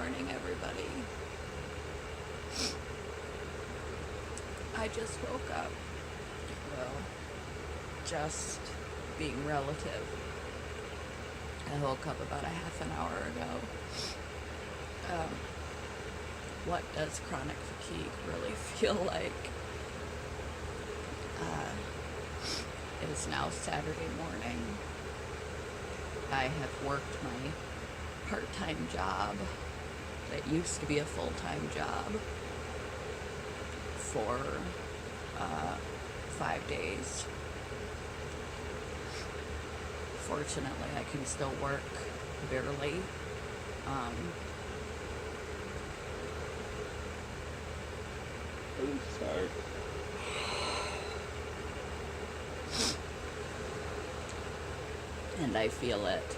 morning, everybody. I just woke up. Well, just being relative. I woke up about a half an hour ago. What does chronic fatigue really feel like? It is now Saturday morning. I have worked my part-time job that used to be a full-time job for 5 days. Fortunately, I can still work barely. I'm sorry. And I feel it.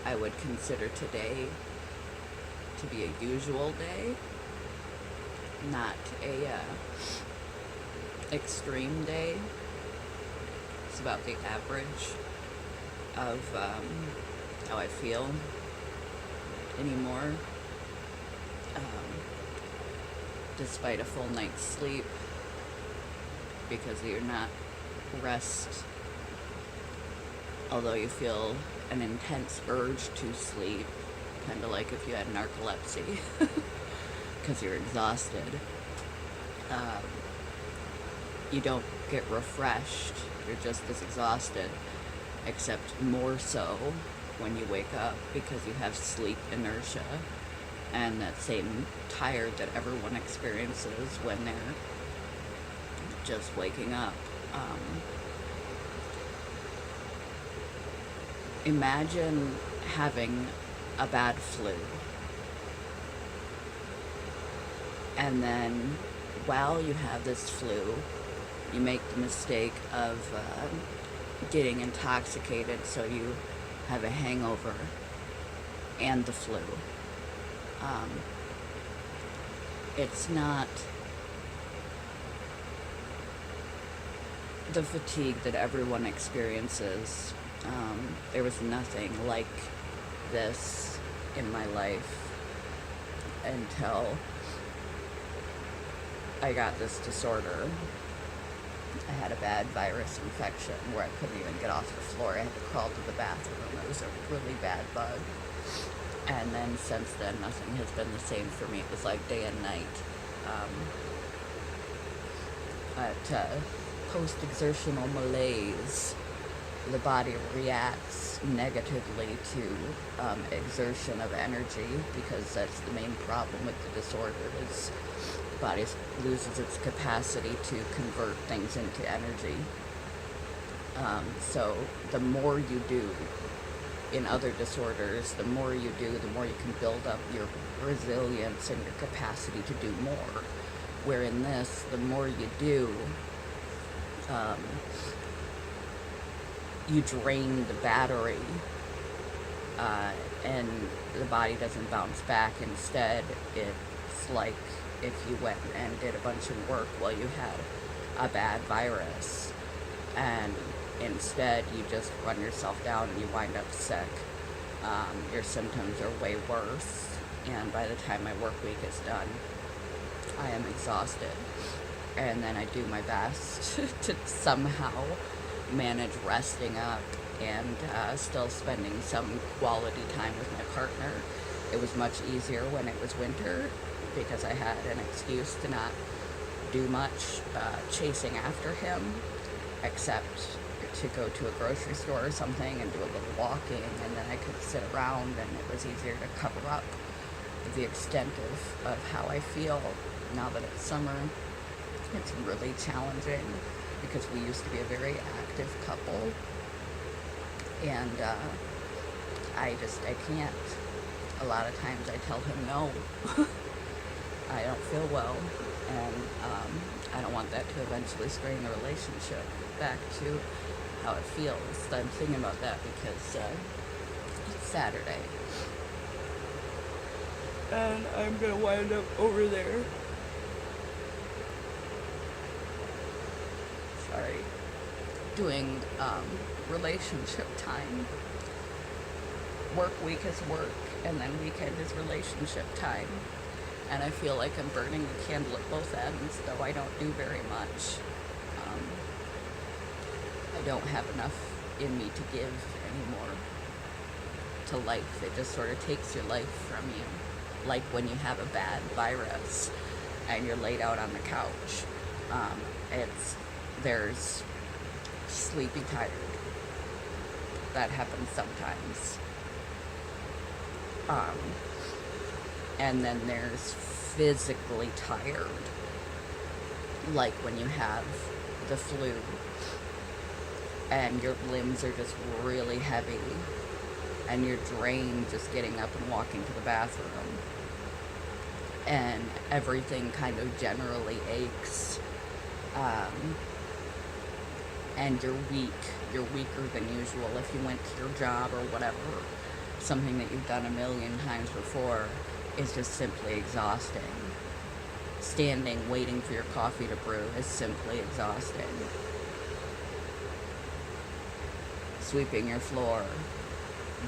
I would consider today to be a usual day, not a extreme day. It's about the average of how I feel anymore. Despite a full night's sleep, because you're not rest, although you feel an intense urge to sleep, kind of like if you had narcolepsy, because you're exhausted. You don't get refreshed, you're just as exhausted, except more so when you wake up, because you have sleep inertia and that same tired that everyone experiences when they're just waking up. Imagine having a bad flu, and then while you have this flu, you make the mistake of getting intoxicated, so you have a hangover and the flu. It's not the fatigue that everyone experiences. There was nothing like this in my life until I got this disorder. I had a bad virus infection where I couldn't even get off the floor. I had to crawl to the bathroom. It was a really bad bug. And then since then, nothing has been the same for me. It was like day and night. At post-exertional malaise, the body reacts negatively to exertion of energy, because that's the main problem with the disorder, is the body loses its capacity to convert things into energy. So the more you do in other disorders, the more you do, the more you can build up your resilience and your capacity to do more. Where in this, the more you do, you drain the battery, and the body doesn't bounce back. Instead, it's like if you went and did a bunch of work while you had a bad virus, and instead you just run yourself down and you wind up sick. Your symptoms are way worse, and by the time my work week is done, I am exhausted. And then I do my best to somehow manage resting up and still spending some quality time with my partner. It was much easier when it was winter, because I had an excuse to not do much chasing after him, except to go to a grocery store or something and do a little walking, and then I could sit around, and it was easier to cover up the extent of how I feel. Now that it's summer, it's really challenging, because we used to be a very active couple, and I can't. A lot of times I tell him no. I don't feel well, and I don't want that to eventually strain the relationship back to how it feels. I'm thinking about that because it's Saturday, and I'm gonna wind up over there. Sorry, doing relationship time. Work week is work, and then weekend is relationship time. And I feel like I'm burning the candle at both ends, though I don't do very much. I don't have enough in me to give anymore to life. It just sort of takes your life from you. Like when you have a bad virus and you're laid out on the couch. There's sleepy tired. That happens sometimes. And then there's physically tired, like when you have the flu and your limbs are just really heavy and you're drained just getting up and walking to the bathroom, and everything kind of generally aches, and you're weaker than usual. If you went to your job or whatever, something that you've done a million times before, is just simply exhausting. Standing, waiting for your coffee to brew is simply exhausting. Sweeping your floor,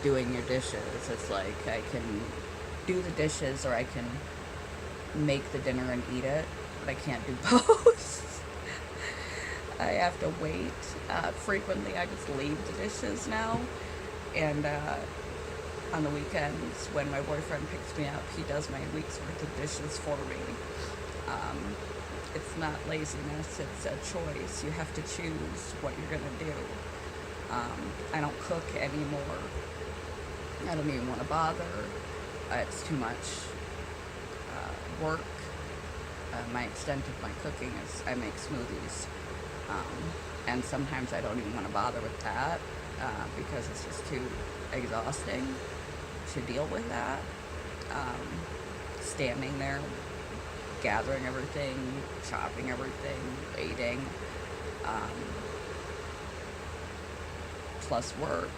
doing your dishes, it's like I can do the dishes or I can make the dinner and eat it, but I can't do both. I have to wait. Frequently I just leave the dishes now, and on the weekends when my boyfriend picks me up, he does my week's worth of dishes for me. It's not laziness, it's a choice. You have to choose what you're going to do. I don't cook anymore. I don't even want to bother. It's too much work. My extent of my cooking is I make smoothies. And sometimes I don't even want to bother with that because it's just too exhausting to deal with that. Standing there, gathering everything, chopping everything, waiting, plus work.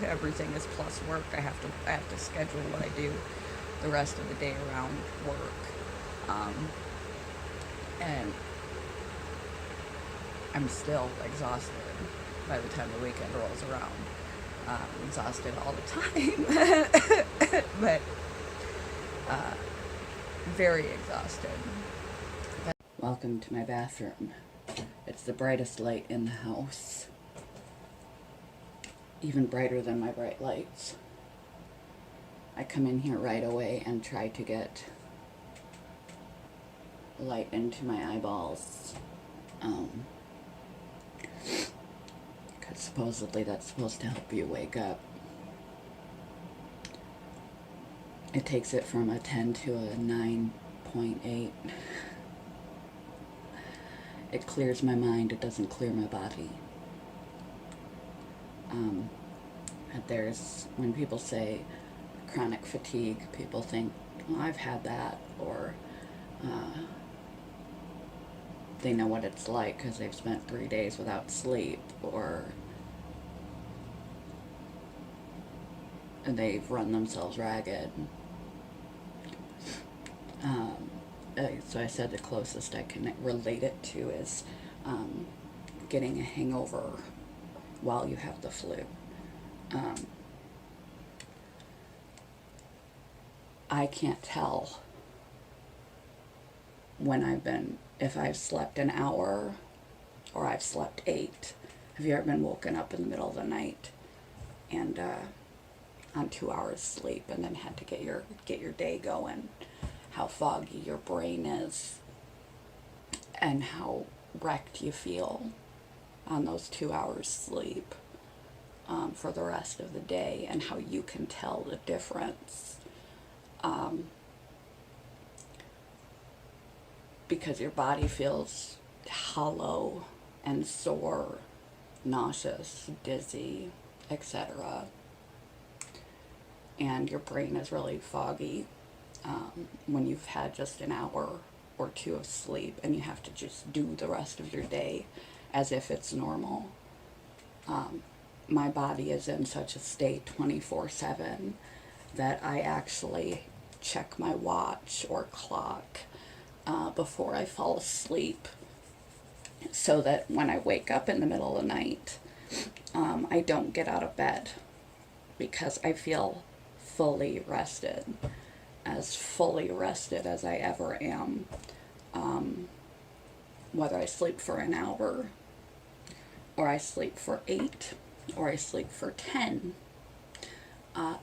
Everything is plus work. I have to schedule what I do the rest of the day around work, and I'm still exhausted by the time the weekend rolls around. I'm exhausted all the time, but very exhausted. Welcome to my bathroom. It's the brightest light in the house. Even brighter than my bright lights. I come in here right away and try to get light into my eyeballs. Because supposedly that's supposed to help you wake up. It takes it from a 10 to a 9.8. It clears my mind, it doesn't clear my body. When people say chronic fatigue, people think, well, I've had that, or they know what it's like because they've spent 3 days without sleep, or they've run themselves ragged. So I said the closest I can relate it to is getting a hangover while you have the flu. I can't tell if I've slept an hour or I've slept 8. Have you ever been woken up in the middle of the night and on 2 hours sleep and then had to get your day going? How foggy your brain is and how wrecked you feel on those 2 hours sleep for the rest of the day, and how you can tell the difference because your body feels hollow and sore, nauseous, dizzy, etc. And your brain is really foggy when you've had just an hour or 2 of sleep and you have to just do the rest of your day as if it's normal. My body is in such a state 24/7 that I actually check my watch or clock before I fall asleep, so that when I wake up in the middle of the night, I don't get out of bed because I feel fully rested as I ever am. Whether I sleep for an hour, or I sleep for 8, or I sleep for 10,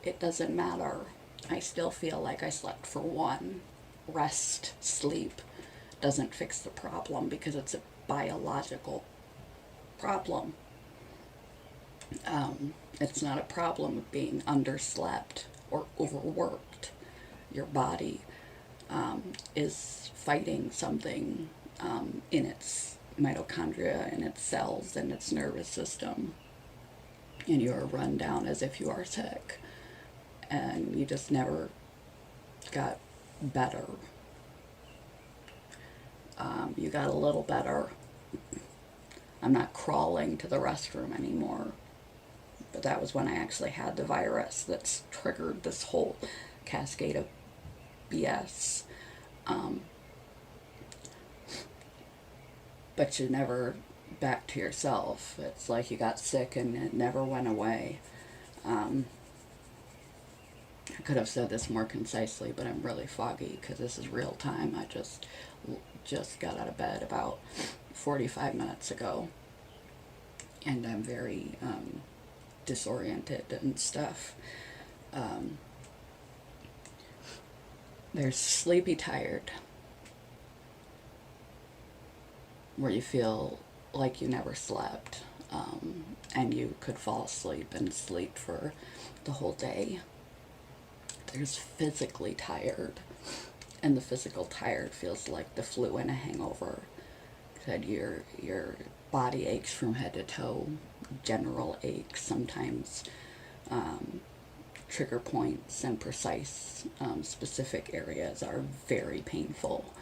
it doesn't matter. I still feel like I slept for 1. Rest, sleep doesn't fix the problem because it's a biological problem. It's not a problem of being underslept or overworked. Your body is fighting something in its mitochondria, in its cells, in its nervous system, and you are run down as if you are sick, and you just never got better. You got a little better. I'm not crawling to the restroom anymore, but that was when I actually had the virus that's triggered this whole cascade of BS. But you're never back to yourself. It's like you got sick and it never went away. I could have said this more concisely, but I'm really foggy because this is real time. I just got out of bed about 45 minutes ago, and I'm very disoriented and stuff. There's sleepy tired, where you feel like you never slept, and you could fall asleep and sleep for the whole day. There's physically tired, and the physical tired feels like the flu and a hangover. That your body aches from head to toe, general aches, sometimes trigger points and precise specific areas are very painful.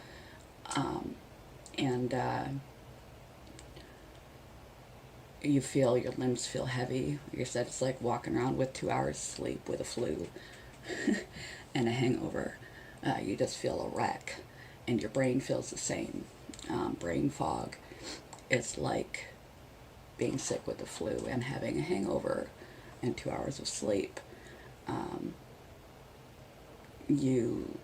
And you feel, your limbs feel heavy. Like I said, it's like walking around with 2 hours sleep with a flu and a hangover. You just feel a wreck, and your brain feels the same. Brain fog. It's like being sick with the flu and having a hangover and 2 hours of sleep. You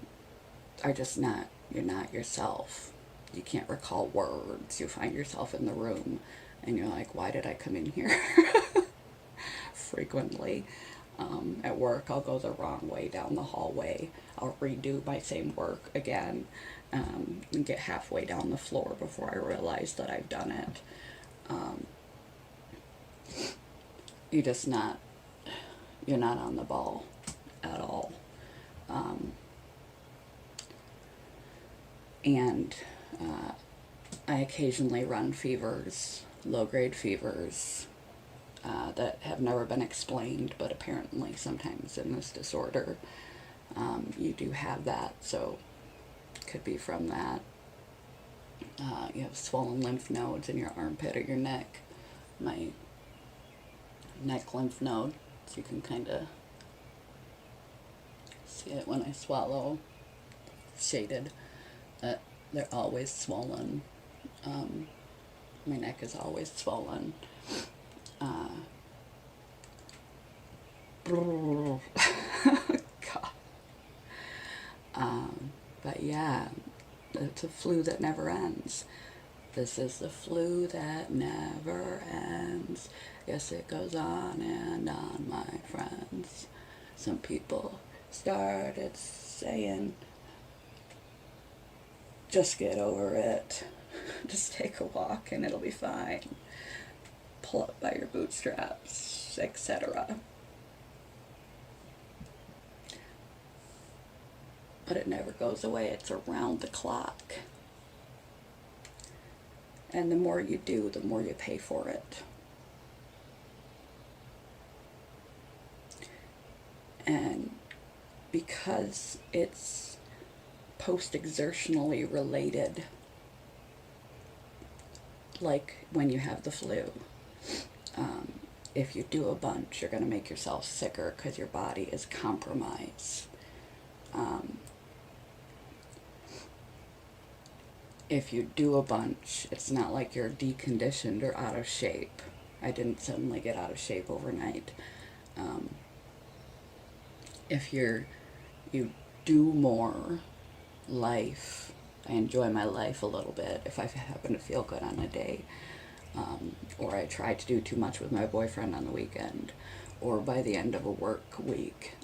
are just not, you're not yourself. You can't recall words. You find yourself in the room and you're like, why did I come in here? Frequently. At work, I'll go the wrong way down the hallway. I'll redo my same work again, and get halfway down the floor before I realize that I've done it. You're just not, you're not on the ball at all. And I occasionally run fevers, low-grade fevers, that have never been explained, but apparently sometimes in this disorder you do have that, so it could be from that. You have swollen lymph nodes in your armpit or your neck. My neck lymph node, so you can kind of see it when I swallow, shaded, that they're always swollen. My neck is always swollen. God. But yeah, it's a flu that never ends. This is the flu that never ends. Yes, it goes on and on, my friends. Some people started saying, just get over it. Just take a walk and it'll be fine. Pull up by your bootstraps, etc. But it never goes away. It's around the clock. And the more you do, the more you pay for it. And because it's post-exertionally related, like when you have the flu, if you do a bunch, you're going to make yourself sicker because your body is compromised. If you do a bunch, it's not like you're deconditioned or out of shape. I didn't suddenly get out of shape overnight. if you do more life, I enjoy my life a little bit if I happen to feel good on a day, or I try to do too much with my boyfriend on the weekend, or by the end of a work week,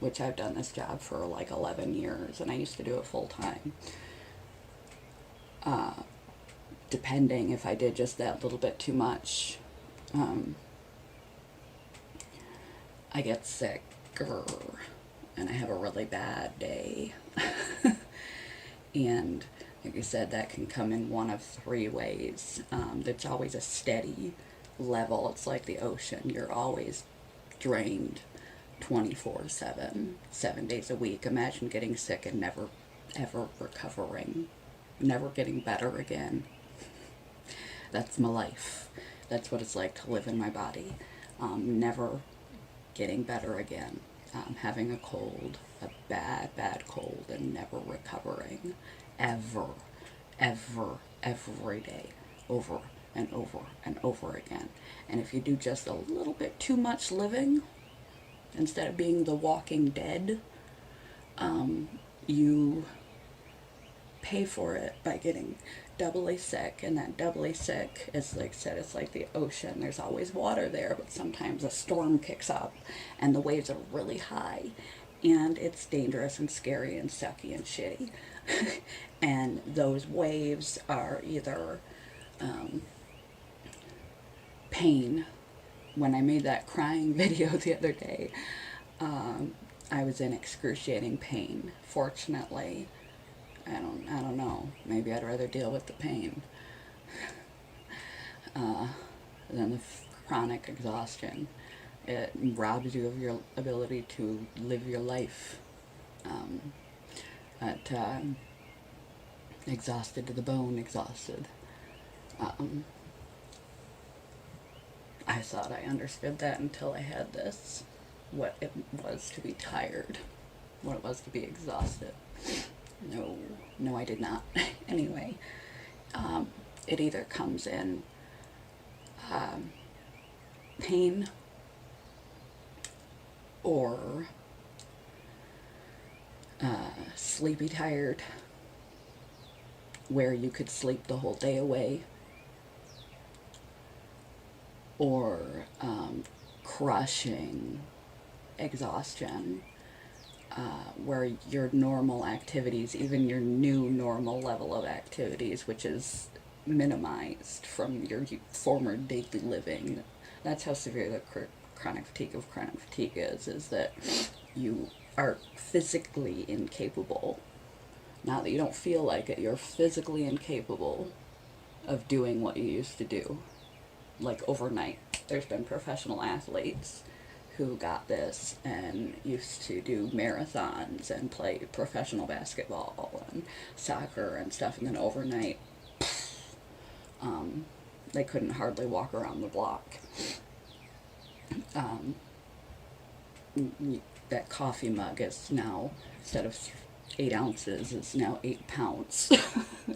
which I've done this job for like 11 years, and I used to do it full time. Depending if I did just that little bit too much, I get sicker and I have a really bad day. And like I said, that can come in one of three ways. There's always a steady level. It's like the ocean. You're always drained 24/7, 7 days a week. Imagine getting sick and never, ever recovering, never getting better again. That's my life. That's what it's like to live in my body. Never getting better again. Having a cold, a bad, bad cold, and never recovering. Ever, every day. Over and over and over again. And if you do just a little bit too much living, instead of being the walking dead, you pay for it by getting doubly sick. And that doubly sick is, like I said, it's like the ocean. There's always water there, but sometimes a storm kicks up and the waves are really high, and it's dangerous and scary and sucky and shitty. And those waves are either pain. When I made that crying video the other day, I was in excruciating pain. Fortunately, I don't know. Maybe I'd rather deal with the pain than the chronic exhaustion. It robs you of your ability to live your life. Exhausted to the bone, exhausted. I thought I understood that until I had this. What it was to be tired. What it was to be exhausted. No, I did not. Anyway, it either comes in pain or sleepy tired, where you could sleep the whole day away, or crushing exhaustion, where your normal activities, even your new normal level of activities, which is minimized from your former daily living. That's how severe the chronic fatigue is that you are physically incapable. Not that you don't feel like it, you're physically incapable of doing what you used to do. Like overnight. There's been professional athletes who got this and used to do marathons and play professional basketball and soccer and stuff, and then overnight they couldn't hardly walk around the block. That coffee mug is now, instead of 8 ounces, it's now 8 pounds.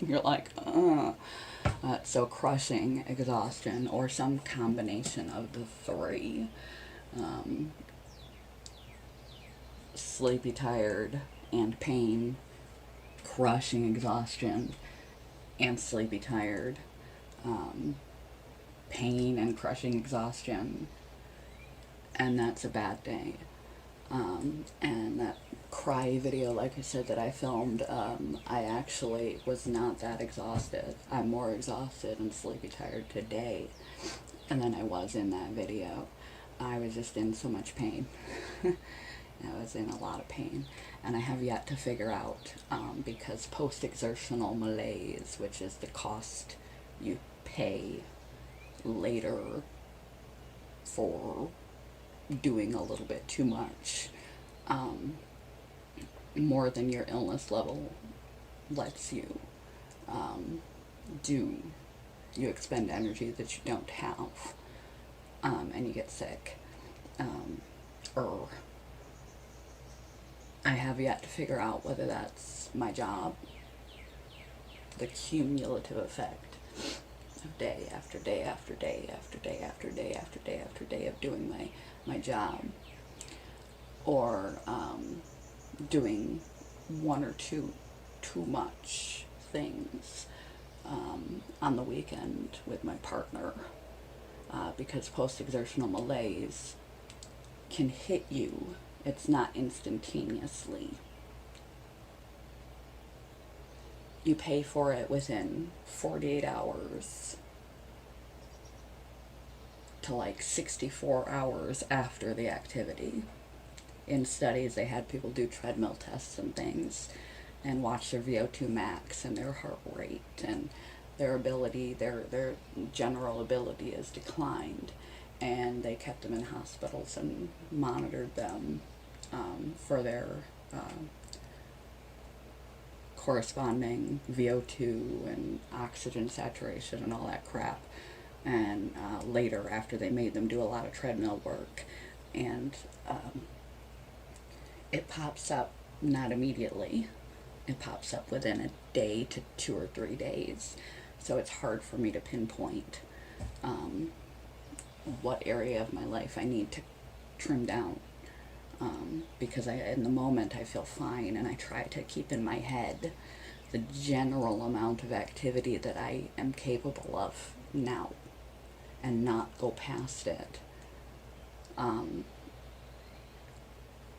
You're like, so crushing exhaustion, or some combination of the three. Sleepy tired and pain, crushing exhaustion and sleepy tired, pain and crushing exhaustion, and that's a bad day. And that cry video, like I said, that I filmed, I actually was not that exhausted. I'm more exhausted and sleepy tired today than I was in that video. I was just in so much pain. I was in a lot of pain, and I have yet to figure out, because post-exertional malaise, which is the cost you pay later for doing a little bit too much, more than your illness level lets you do. You expend energy that you don't have, and you get sick. I have yet to figure out whether that's my job, the cumulative effect of day after day after day after day after day after day after day of doing my job, or doing one or two too much things on the weekend with my partner, because post-exertional malaise can hit you. It's not instantaneously. You pay for it within 48 hours to like 64 hours after the activity. In studies, they had people do treadmill tests and things and watch their VO2 max and their heart rate, and their ability, their general ability has declined, and they kept them in hospitals and monitored them for their corresponding VO2 and oxygen saturation and all that crap. And later, after they made them do a lot of treadmill work, and it pops up not immediately. It pops up within a day to 2 or 3 days. So it's hard for me to pinpoint what area of my life I need to trim down. Because in the moment I feel fine, and I try to keep in my head the general amount of activity that I am capable of now and not go past it.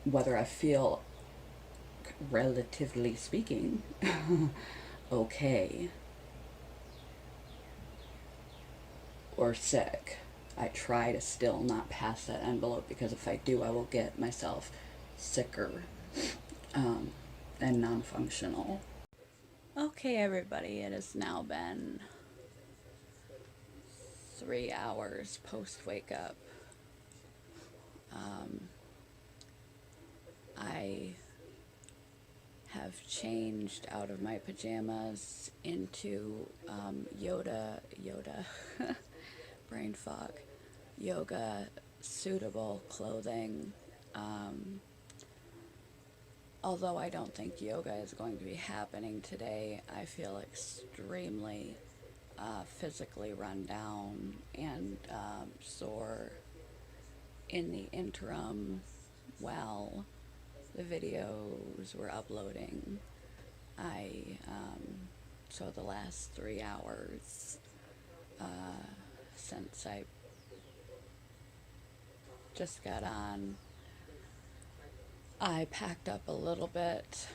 Whether I feel, relatively speaking, okay or sick, I try to still not pass that envelope, because if I do, I will get myself sicker and non-functional. Okay, everybody, it has now been 3 hours post-wake up. I have changed out of my pajamas into Yoda, brain fog, yoga suitable clothing. Although I don't think yoga is going to be happening today, I feel extremely physically run down and sore in the interim while the videos were uploading. So the last 3 hours since I just got on, I packed up a little bit,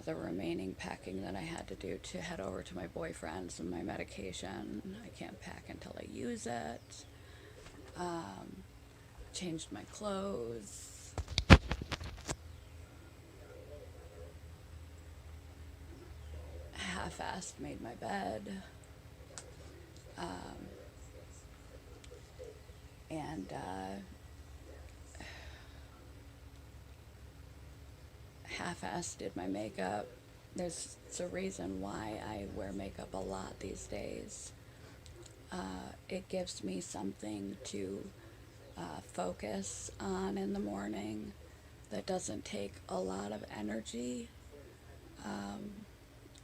the remaining packing that I had to do to head over to my boyfriend's and my medication. I can't pack until I use it. Changed my clothes. Half-assed made my bed. And half-assed did my makeup. There's a reason why I wear makeup a lot these days. It gives me something to focus on in the morning that doesn't take a lot of energy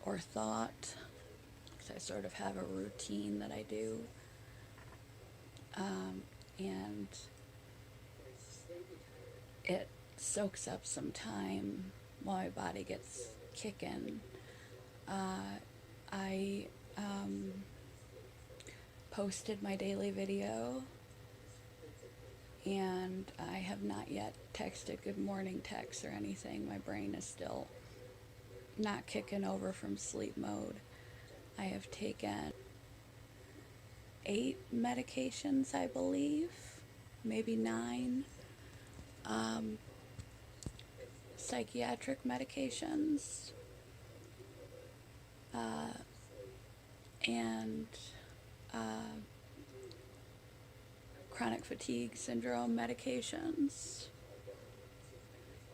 or thought, because I sort of have a routine that I do. And it soaks up some time while my body gets kicking. I posted my daily video, and I have not yet texted good morning texts or anything. My brain is still not kicking over from sleep mode. I have taken 8 medications, I believe, maybe 9. Psychiatric medications, and chronic fatigue syndrome medications,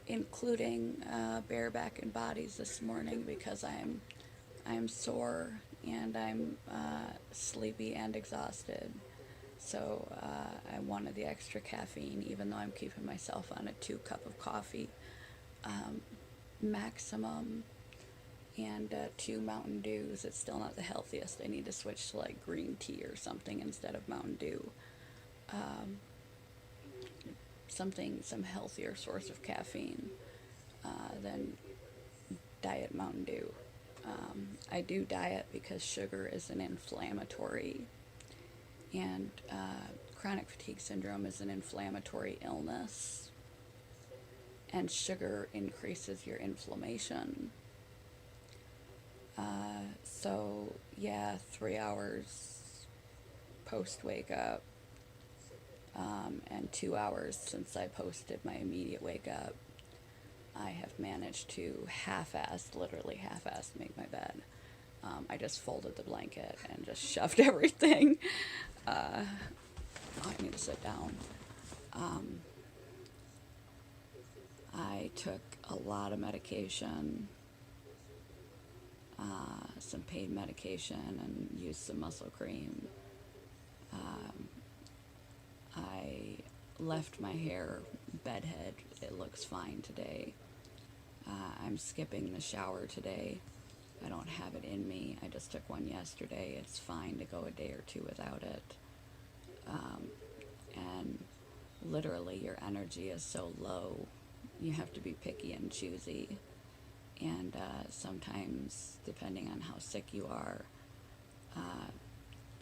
including bare back and bodies this morning, because I'm sore and I'm sleepy and exhausted. So I wanted the extra caffeine, even though I'm keeping myself on a 2 cup of coffee maximum, and 2 Mountain Dews. It's still not the healthiest. I need to switch to like green tea or something instead of Mountain Dew. some healthier source of caffeine than diet Mountain Dew. I do diet because sugar is an inflammatory, and chronic fatigue syndrome is an inflammatory illness, and sugar increases your inflammation. So yeah, 3 hours post wake up, and 2 hours since I posted my immediate wake up, I have managed to literally half-assed make my bed. I just folded the blanket and just shoved everything. I need to sit down. I took a lot of medication, some pain medication, and used some muscle cream. I left my hair bedhead. It looks fine today. I'm skipping the shower today. I don't have it in me. I just took one yesterday. It's fine to go a day or two without it. And literally your energy is so low, you have to be picky and choosy. And sometimes, depending on how sick you are,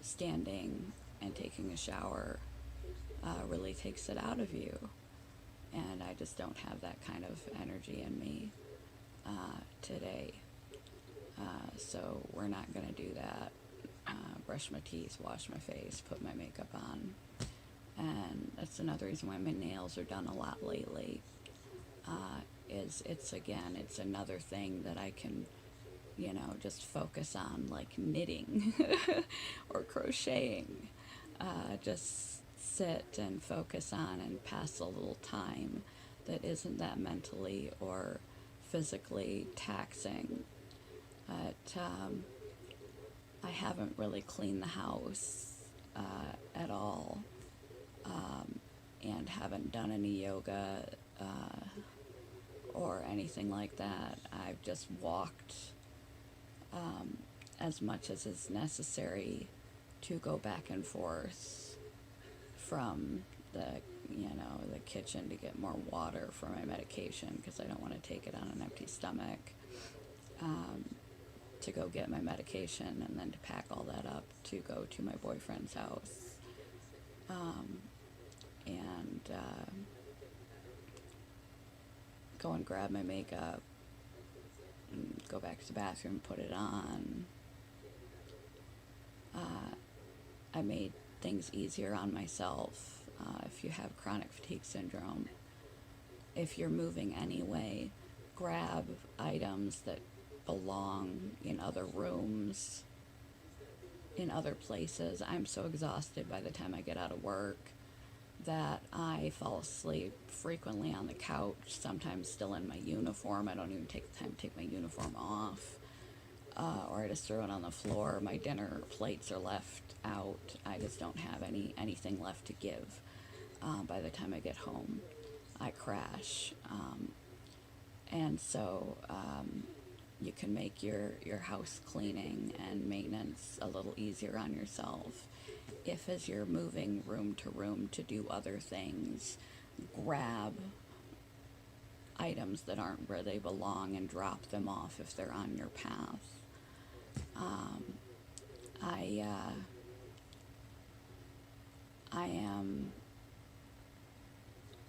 standing and taking a shower really takes it out of you. And I just don't have that kind of energy in me today. So we're not going to do that. Brush my teeth, wash my face, put my makeup on. And that's another reason why my nails are done a lot lately. It's another thing that I can, just focus on, like knitting or crocheting. Just sit and focus on and pass a little time that isn't that mentally or physically taxing. But I haven't really cleaned the house at all, and haven't done any yoga or anything like that. I've just walked as much as is necessary to go back and forth from the kitchen to get more water for my medication, because I don't want to take it on an empty stomach, to go get my medication and then to pack all that up to go to my boyfriend's house, and go and grab my makeup and go back to the bathroom, put it on. I made things easier on myself. If you have chronic fatigue syndrome, if you're moving anyway, grab items that belong in other rooms, in other places. I'm so exhausted by the time I get out of work that I fall asleep frequently on the couch, sometimes still in my uniform. I don't even take the time to take my uniform off, or I just throw it on the floor. My dinner plates are left out. I just don't have anything left to give. By the time I get home, I crash. And so you can make your house cleaning and maintenance a little easier on yourself. If, as you're moving room to room to do other things, grab items that aren't where they belong and drop them off if they're on your path. I am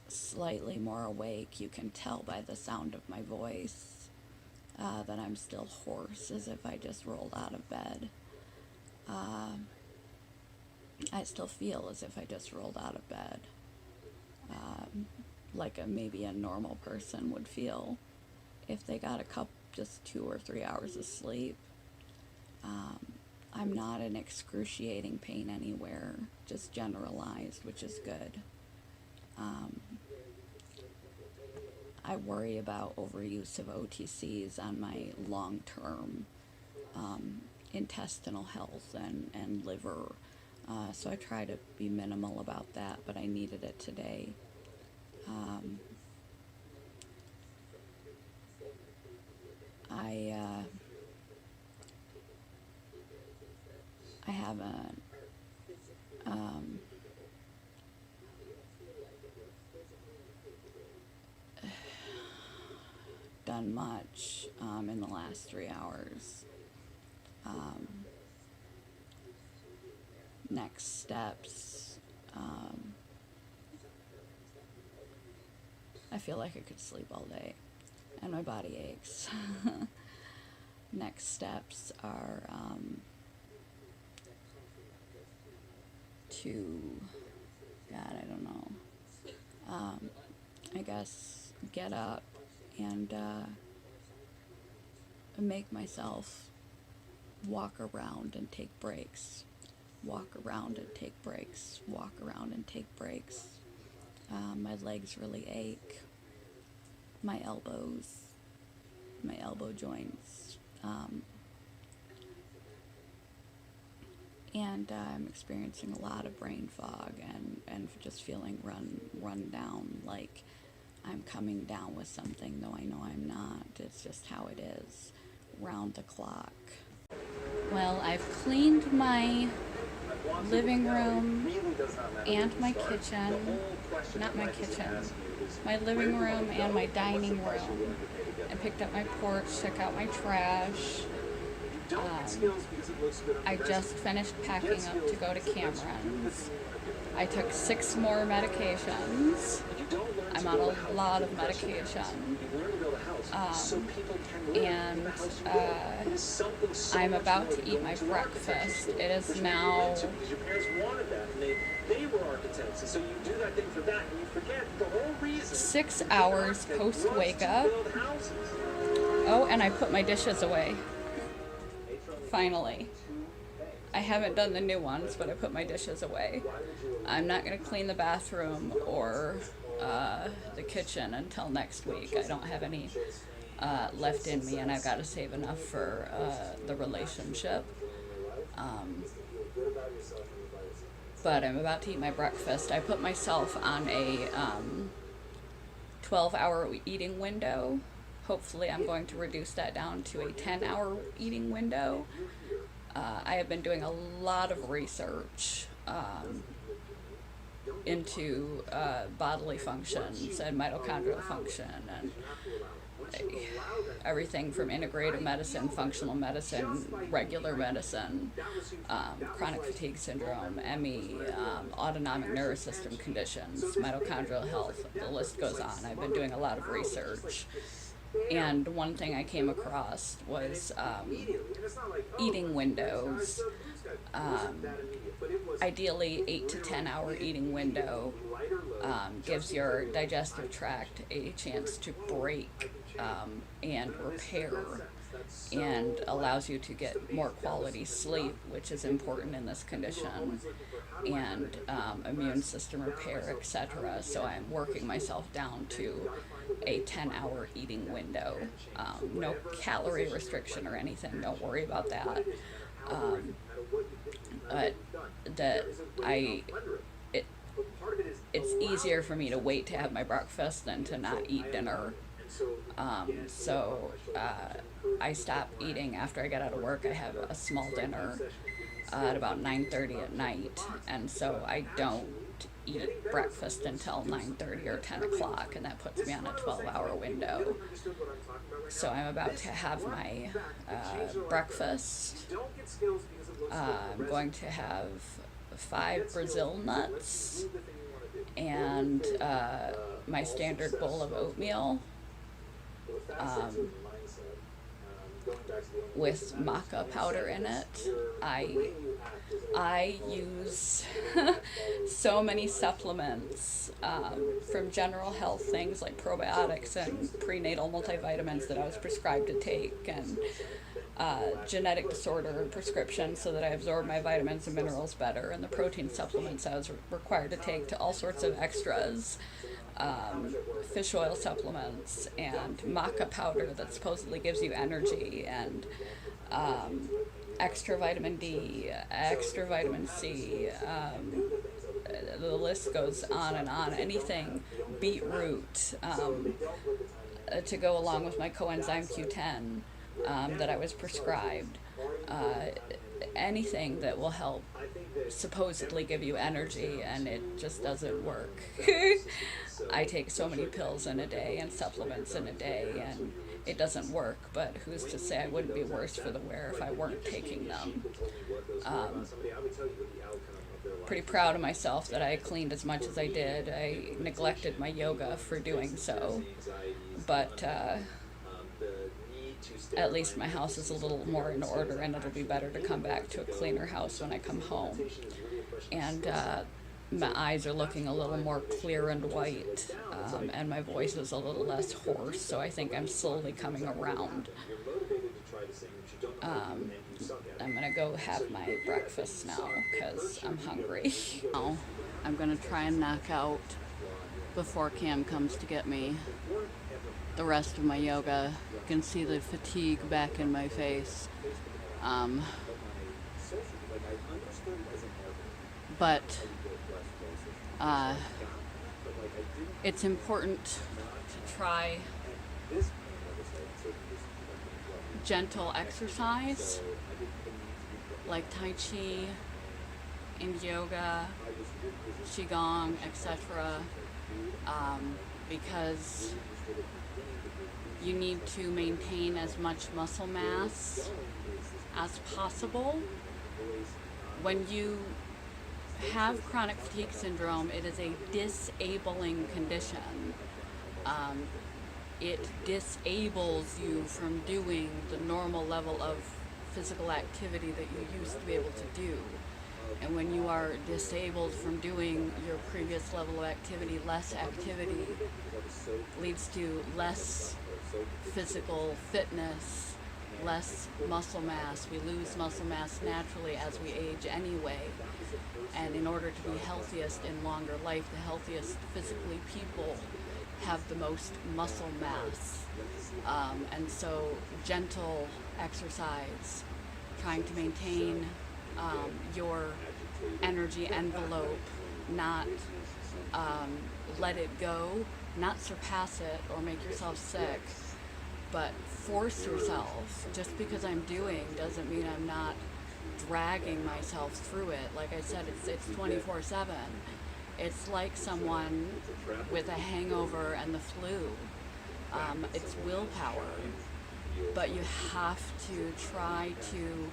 slightly more awake. You can tell by the sound of my voice that I'm still hoarse, as if I just rolled out of bed. I still feel as if I just rolled out of bed, like maybe a normal person would feel if they got just 2 or 3 hours of sleep. I'm not in excruciating pain anywhere, just generalized, which is good. I worry about overuse of OTCs on my long-term intestinal health and liver, so I try to be minimal about that, but I needed it today. I haven't much in the last 3 hours. Next steps. I feel like I could sleep all day, and my body aches. Next steps are I don't know. I guess get up and make myself walk around and take breaks. Walk around and take breaks. Walk around and take breaks. My legs really ache. My elbows, my elbow joints. And I'm experiencing a lot of brain fog and just feeling run down, like I'm coming down with something, though I know I'm not. It's just how it is, round the clock. Well, I've cleaned my living room and my kitchen, not my kitchen, my living room and my dining room. I picked up my porch, took out my trash. I just finished packing up to go to Cameron's. I took 6 more medications. I'm on a lot of medication. And I'm about to eat my breakfast. It is now 6 hours post wake up. Oh, and I put my dishes away. Finally. I haven't done the new ones, but I put my dishes away. I'm not going to clean the bathroom or the kitchen until next week. I don't have any left in me, and I've got to save enough for the relationship. But I'm about to eat my breakfast. I put myself on a 12-hour eating window. Hopefully I'm going to reduce that down to a 10-hour eating window. I have been doing a lot of research into bodily functions and mitochondrial function and everything from integrative medicine, functional medicine, regular medicine, chronic fatigue syndrome, ME, autonomic nervous system conditions, mitochondrial health, the list goes on. I've been doing a lot of research. And one thing I came across was eating windows. Ideally, 8 to 10 hour eating window gives your digestive tract a chance to break and repair, and allows you to get more quality sleep, which is important in this condition, and immune system repair, etc. So I'm working myself down to a 10-hour eating window. No calorie restriction or anything, don't worry about that. But it's easier for me to wait to have my breakfast than to not eat dinner. So I stop eating after I get out of work. I have a small dinner at about 9:30 at night, and so I don't eat breakfast until 9:30 or 10 o'clock, and that puts me on a 12-hour window. So I'm about to have my breakfast. I'm going to have 5 Brazil nuts and my standard bowl of oatmeal with maca powder in it. I use so many supplements from general health things like probiotics and prenatal multivitamins that I was prescribed to take, and genetic disorder prescriptions so that I absorb my vitamins and minerals better, and the protein supplements I was required to take, to all sorts of extras, fish oil supplements and maca powder that supposedly gives you energy, and extra vitamin D, extra vitamin C, the list goes on and on. Anything beetroot to go along with my coenzyme Q10 that I was prescribed. Anything that will help supposedly give you energy, and it just doesn't work. I take so many pills in a day and supplements in a day, and it doesn't work, but who's to say I wouldn't be worse for the wear if I weren't taking them. Pretty proud of myself that I cleaned as much as I did. I neglected my yoga for doing so, but at least my house is a little more in order, and it'll be better to come back to a cleaner house when I come home. And my eyes are looking a little more clear and white, and my voice is a little less hoarse, so I think I'm slowly coming around. I'm gonna go have my breakfast now because I'm hungry. Now, I'm gonna try and knock out, before Cam comes to get me, the rest of my yoga. You can see the fatigue back in my face. But it's important to try gentle exercise like Tai Chi and yoga, Qigong, etc. Because you need to maintain as much muscle mass as possible. When you have chronic fatigue syndrome, it is a disabling condition. It disables you from doing the normal level of physical activity that you used to be able to do. And when you are disabled from doing your previous level of activity, less activity leads to less physical fitness, less muscle mass. We lose muscle mass naturally as we age anyway. And in order to be healthiest in longer life, the healthiest physically people have the most muscle mass. And so gentle exercise, trying to maintain your energy envelope, not let it go, not surpass it or make yourself sick, but force yourself. Just because I'm doing doesn't mean I'm not dragging myself through it. Like I said, it's 24/7. It's like someone with a hangover and the flu. It's willpower, but you have to try to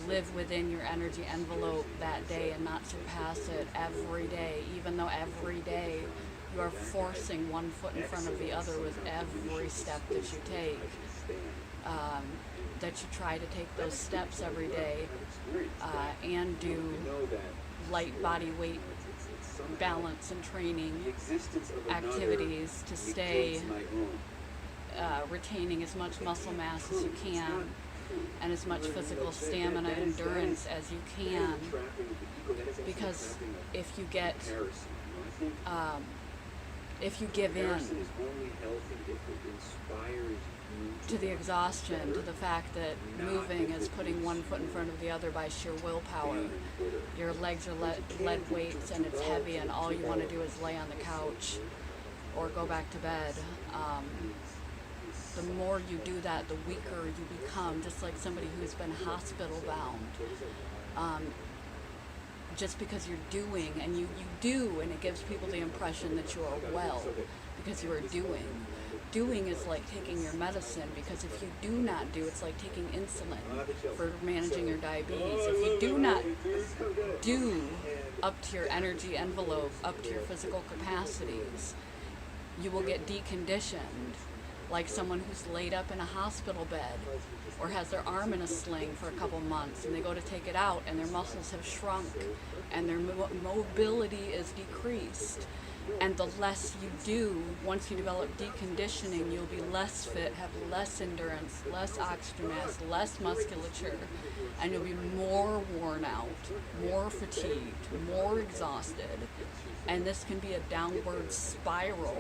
live within your energy envelope that day and not surpass it every day, even though every day you are forcing one foot in front of the other with every step that you take. That you try to take those steps every day and do light body weight balance and training activities to stay retaining as much muscle mass as you can and as much physical stamina and endurance as you can, because if you give in to the exhaustion, to the fact that moving is putting one foot in front of the other by sheer willpower, your legs are lead weights and it's heavy and all you want to do is lay on the couch or go back to bed. The more you do that, the weaker you become, just like somebody who's been hospital bound. Just because you're doing, and you do, and it gives people the impression that you are well because you are doing. Doing is like taking your medicine, because if you do not do, it's like taking insulin for managing your diabetes. If you do not do up to your energy envelope, up to your physical capacities, you will get deconditioned, like someone who's laid up in a hospital bed or has their arm in a sling for a couple months and they go to take it out and their muscles have shrunk and their mobility is decreased. And the less you do, once you develop deconditioning, you'll be less fit, have less endurance, less oxygen mass, less musculature, and you'll be more worn out, more fatigued, more exhausted. And this can be a downward spiral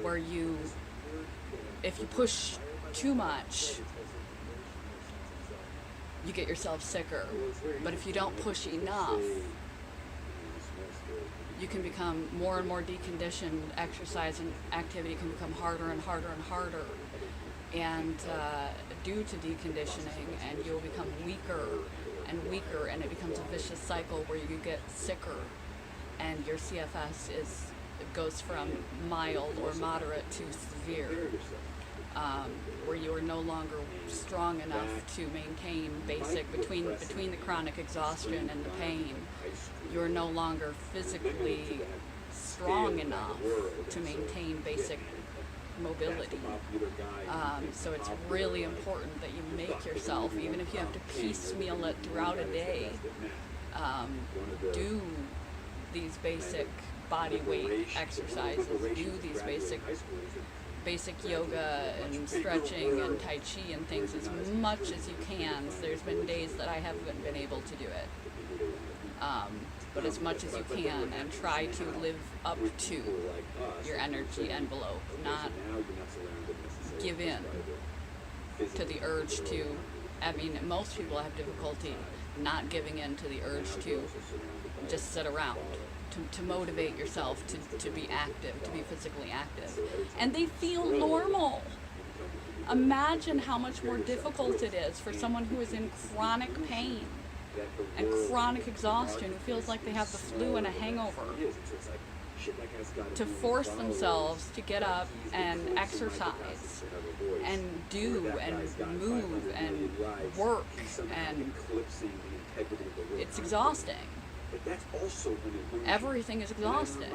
where if you push too much, you get yourself sicker. But if you don't push enough, you can become more and more deconditioned. Exercise and activity can become harder and harder and harder. And due to deconditioning, and you'll become weaker and weaker, and it becomes a vicious cycle where you get sicker, and your CFS goes from mild or moderate to severe. where you are no longer strong enough to maintain basic, between the chronic exhaustion and the pain, you're no longer physically strong enough to maintain basic mobility. So it's really important that you make yourself, even if you have to piecemeal it throughout a day, do these basic body weight exercises, do these basic yoga and stretching and Tai Chi and things as much as you can. So there's been days that I haven't been able to do it. But as much as you can, and try to live up to your energy envelope, not give in to the urge to, I mean, most people have difficulty not giving in to the urge to just sit around, to motivate yourself to be active, to be physically active. And they feel normal. Imagine how much more difficult it is for someone who is in chronic pain and chronic exhaustion, who feels like they have the flu and a hangover, to force themselves to get up and exercise and do and move and work, and it's exhausting. Everything is exhausting.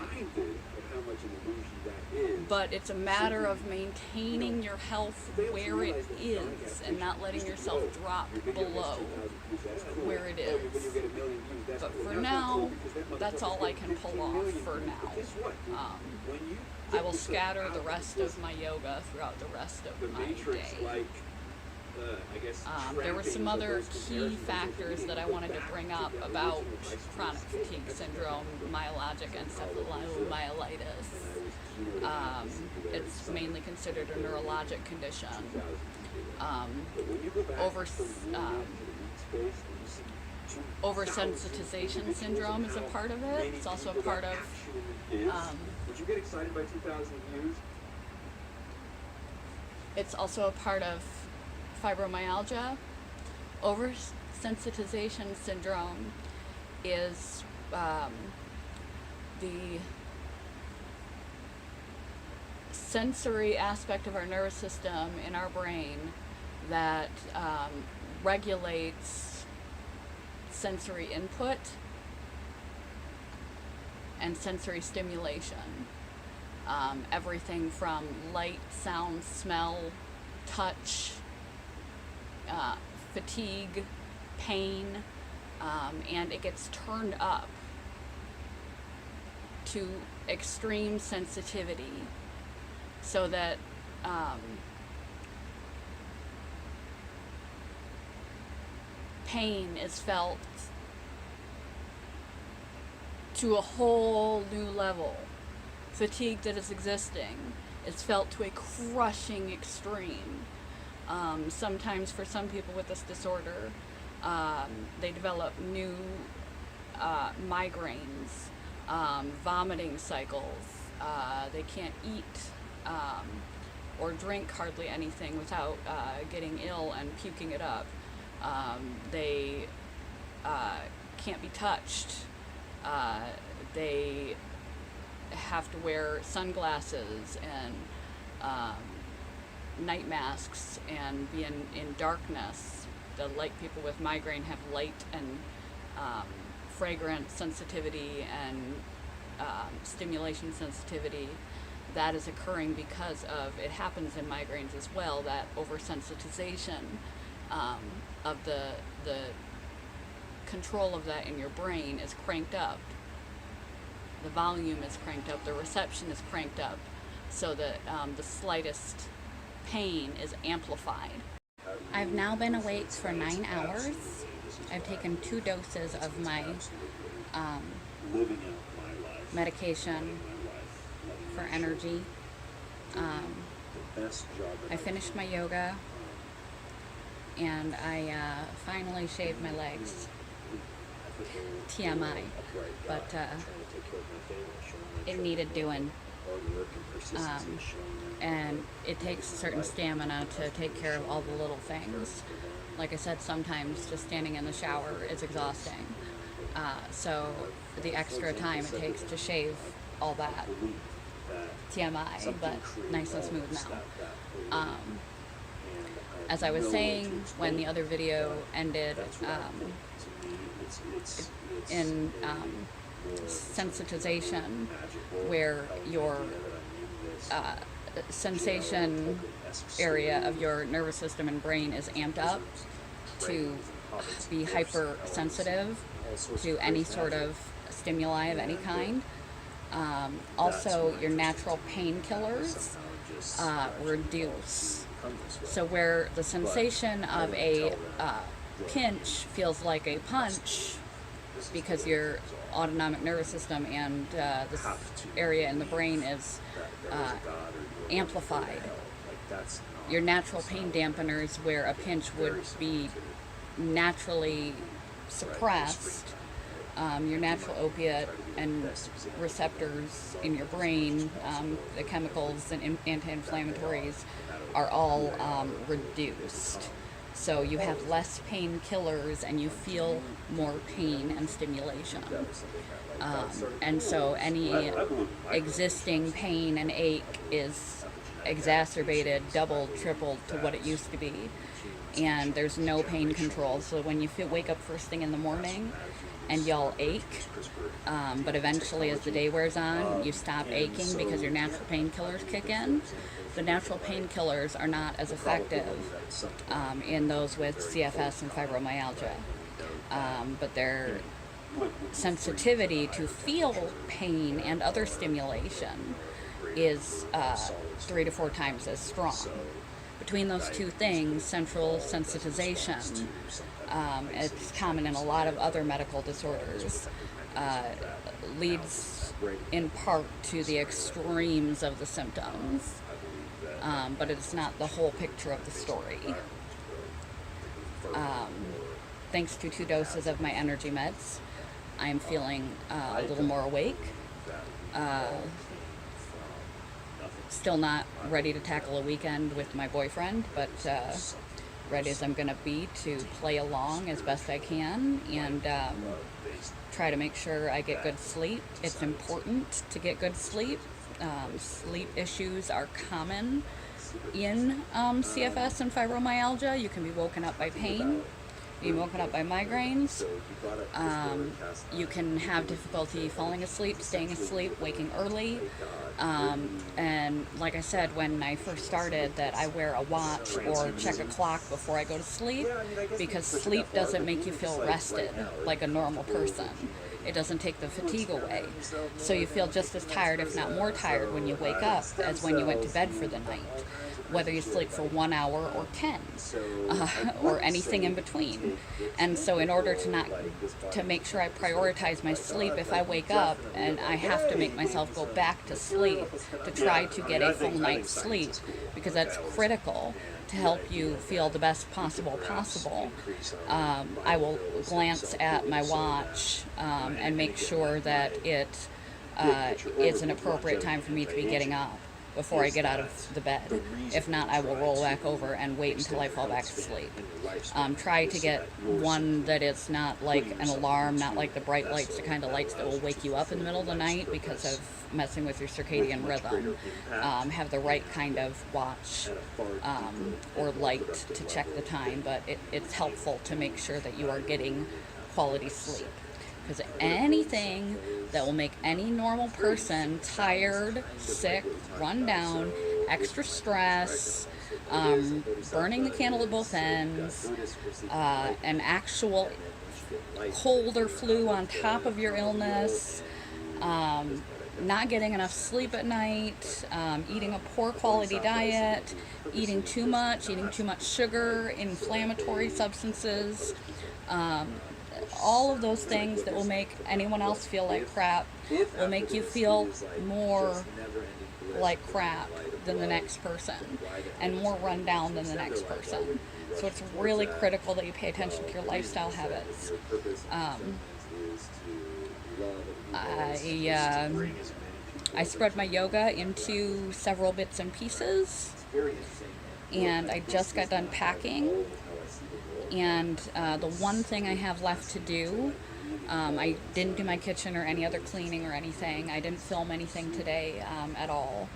But it's a matter of maintaining your health where it is and not letting yourself drop below where it is. But for now, that's all I can pull off for now. I will scatter the rest of my yoga throughout the rest of my day. There were some other key factors that I wanted to bring up about chronic fatigue syndrome, myalgic encephalomyelitis. It's mainly considered a neurologic condition. Oversensitization syndrome is a part of it. It's also a part of... Would you get excited by 2,000 views? It's also a part of fibromyalgia. Oversensitization syndrome is the sensory aspect of our nervous system in our brain that regulates sensory input and sensory stimulation. Everything from light, sound, smell, touch, fatigue, pain, and it gets turned up to extreme sensitivity so that pain is felt to a whole new level. Fatigue that is existing is felt to a crushing extreme. Sometimes for some people with this disorder, they develop new migraines, vomiting cycles. They can't eat or drink hardly anything without getting ill and puking it up. They can't be touched. They have to wear sunglasses and night masks and be in darkness. The light people with migraine have light and fragrance sensitivity and stimulation sensitivity. That is occurring because of, it happens in migraines as well, that oversensitization of the control of that in your brain is cranked up. The volume is cranked up, the reception is cranked up, so that the slightest pain is amplified. I've now been awake for 9 hours. I've taken 2 doses of my medication for energy. I finished my yoga, and I finally shaved my legs. TMI, but it needed doing. And it takes a certain stamina to take care of all the little things. Like I said, sometimes just standing in the shower is exhausting. So the extra time it takes to shave all that TMI, but nice and smooth now. As I was saying when the other video ended, in sensitization, where your sensation area of your nervous system and brain is amped up to be hypersensitive to any sort of stimuli of any kind. Also, your natural painkillers reduce. So where the sensation of a pinch feels like a punch because your autonomic nervous system and this area in the brain is amplified, your natural pain dampeners, where a pinch would be naturally suppressed, your natural opiate and receptors in your brain, the chemicals and anti-inflammatories are all reduced. So you have less painkillers and you feel more pain and stimulation. And so any existing pain and ache is exacerbated, doubled, tripled to what it used to be. And there's no pain control. So when you wake up first thing in the morning and y'all ache, but eventually as the day wears on, you stop aching because your natural painkillers kick in. The natural painkillers are not as effective in those with CFS and fibromyalgia, but their sensitivity to feel pain and other stimulation is 3 to 4 times as strong. Between those two things, central sensitization, it's common in a lot of other medical disorders, leads in part to the extremes of the symptoms. But it's not the whole picture of the story. Thanks to 2 doses of my energy meds, I'm feeling a little more awake. Still not ready to tackle a weekend with my boyfriend, but ready as I'm going to be to play along as best I can and try to make sure I get good sleep. It's important to get good sleep. Sleep issues are common in CFS and fibromyalgia. You can be woken up by pain, be woken up by migraines. You can have difficulty falling asleep, staying asleep, waking early. And like I said, when I first started, that I wear a watch or check a clock before I go to sleep, because sleep doesn't make you feel rested like a normal person. It doesn't take the fatigue away. So you feel just as tired, if not more tired, when you wake up as when you went to bed for the night, whether you sleep for 1 hour or 10, or anything in between. And so in order to make sure I prioritize my sleep, if I wake up and I have to make myself go back to sleep to try to get a full night's sleep, because that's critical to help you feel the best possible, I will glance at my watch and make sure that it is an appropriate time for me to be getting up before I get out of the bed. If not, I will roll back over and wait until I fall back to sleep. Try to get one that is not like an alarm, not like the bright lights, the kind of lights that will wake you up in the middle of the night because of messing with your circadian rhythm. Have the right kind of watch or light to check the time, but it's helpful to make sure that you are getting quality sleep. Because anything that will make any normal person tired, sick, run down, extra stress, burning the candle at both ends, an actual cold or flu on top of your illness, not getting enough sleep at night, eating a poor quality diet, eating too much sugar, inflammatory substances, all of those things that will make anyone else feel like crap will make you feel more like crap than the next person and more run down than the next person. So it's really critical that you pay attention to your lifestyle habits. I spread my yoga into several bits and pieces, and I just got done packing. And the one thing I have left to do I didn't do my kitchen or any other cleaning or anything. I didn't film anything today at all.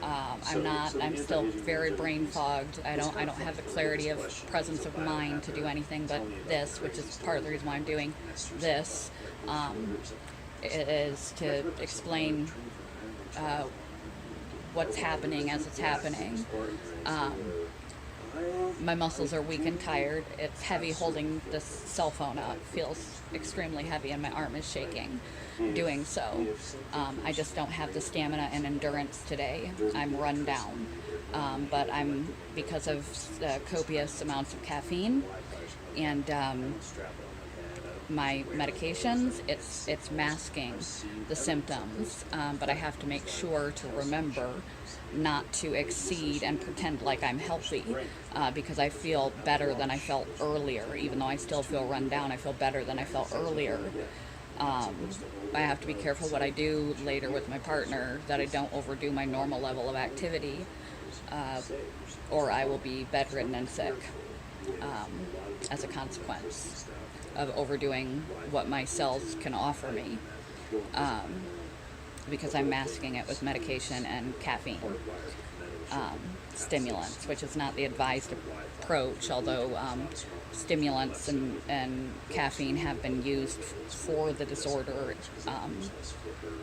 I'm still very brain fogged. I don't have the clarity of presence of mind to do anything but this, which is part of the reason why I'm doing this, is to explain what's happening as it's happening. My muscles are weak and tired. It's heavy holding this cell phone up. Feels extremely heavy and my arm is shaking doing so. I just don't have the stamina and endurance today. I'm run down. But because of copious amounts of caffeine and my medications, it's masking the symptoms, but I have to make sure to remember not to exceed and pretend like I'm healthy, because I feel better than I felt earlier. Even though I still feel run down, I feel better than I felt earlier. I have to be careful what I do later with my partner, that I don't overdo my normal level of activity, or I will be bedridden and sick as a consequence of overdoing what my cells can offer me, because I'm masking it with medication and caffeine, stimulants, which is not the advised approach, although stimulants and caffeine have been used for the disorder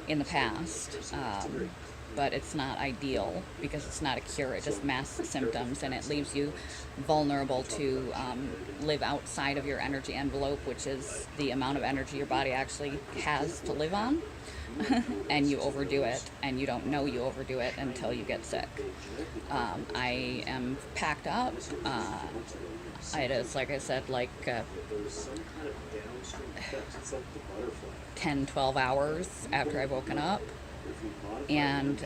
in the past, but it's not ideal because it's not a cure. It just masks the symptoms and it leaves you vulnerable to live outside of your energy envelope, which is the amount of energy your body actually has to live on. And you overdo it, and you don't know you overdo it until you get sick. I am packed up. It is, like I said, like 10, 12 hours after I've woken up. And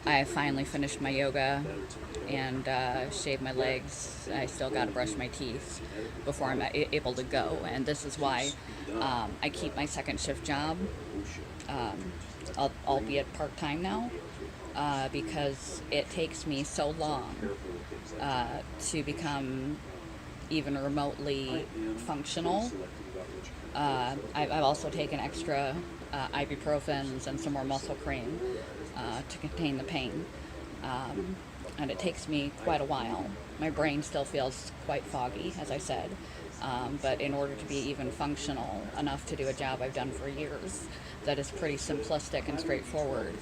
I finally finished my yoga and shaved my legs. I still got to brush my teeth before I'm able to go. And this is why I keep my second shift job, albeit part-time now, because it takes me so long to become even remotely functional. I've also taken extra ibuprofens and some more muscle cream to contain the pain. And it takes me quite a while. My brain still feels quite foggy, as I said. But in order to be even functional enough to do a job I've done for years that is pretty simplistic and straightforward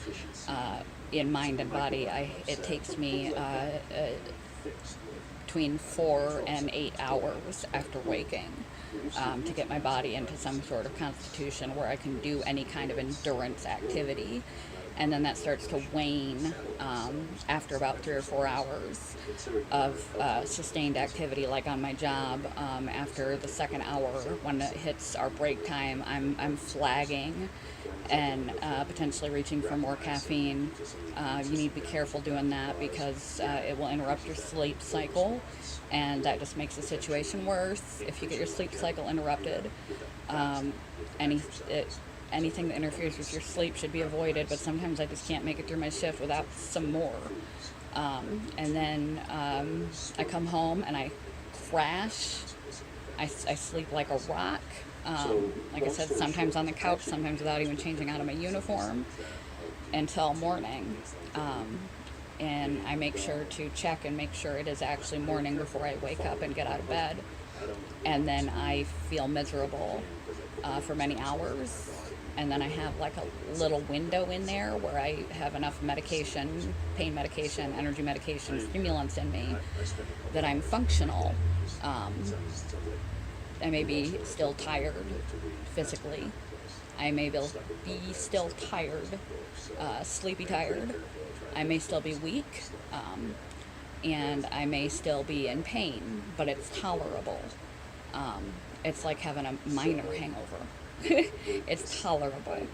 in mind and body, it takes me between 4 and 8 hours after waking to get my body into some sort of constitution where I can do any kind of endurance activity. And then that starts to wane after about 3 or 4 hours of sustained activity, like on my job. After the second hour, when it hits our break time, I'm flagging and potentially reaching for more caffeine. You need to be careful doing that because it will interrupt your sleep cycle, and that just makes the situation worse. If you get your sleep cycle interrupted, anything that interferes with your sleep should be avoided, but sometimes I just can't make it through my shift without some more. And then I come home and I crash. I sleep like a rock. Like I said, sometimes on the couch, sometimes without even changing out of my uniform until morning. And I make sure to check and make sure it is actually morning before I wake up and get out of bed. And then I feel miserable for many hours. And then I have like a little window in there where I have enough medication, pain medication, energy medication, stimulants in me that I'm functional. I may be still tired physically. I may be still tired, sleepy tired. I may still be weak, and I may still be in pain, but it's tolerable. It's like having a minor hangover. It's tolerable.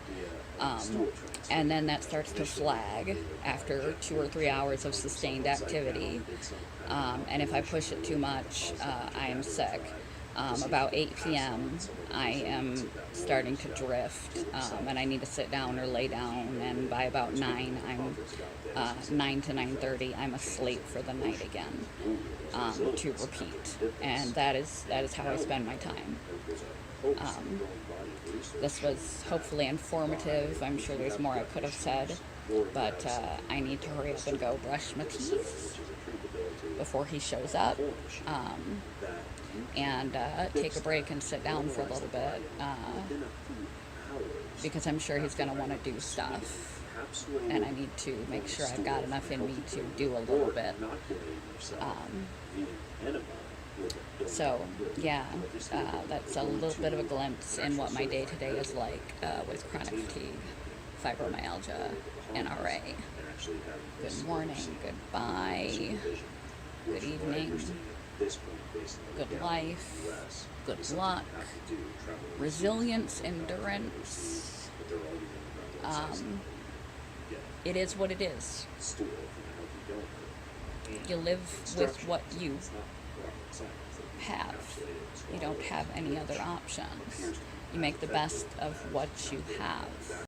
And then that starts to flag after 2 or 3 hours of sustained activity. And if I push it too much, I am sick. About 8 p.m., I am starting to drift, and I need to sit down or lay down, and by about 9, 9 to 9:30, I'm asleep for the night again, to repeat, and that is how I spend my time. This was hopefully informative. I'm sure there's more I could have said, but I need to hurry up and go brush my teeth before he shows up, and take a break and sit down for a little bit, because I'm sure he's going to want to do stuff, and I need to make sure I've got enough in me to do a little bit. So, yeah, that's a little bit of a glimpse in what my day-to-day is like with chronic fatigue, fibromyalgia, NRA. Good morning, goodbye, good evening, good life, good luck, resilience, endurance. It is what it is. You live with what you have. You don't have any other options. You make the best of what you have.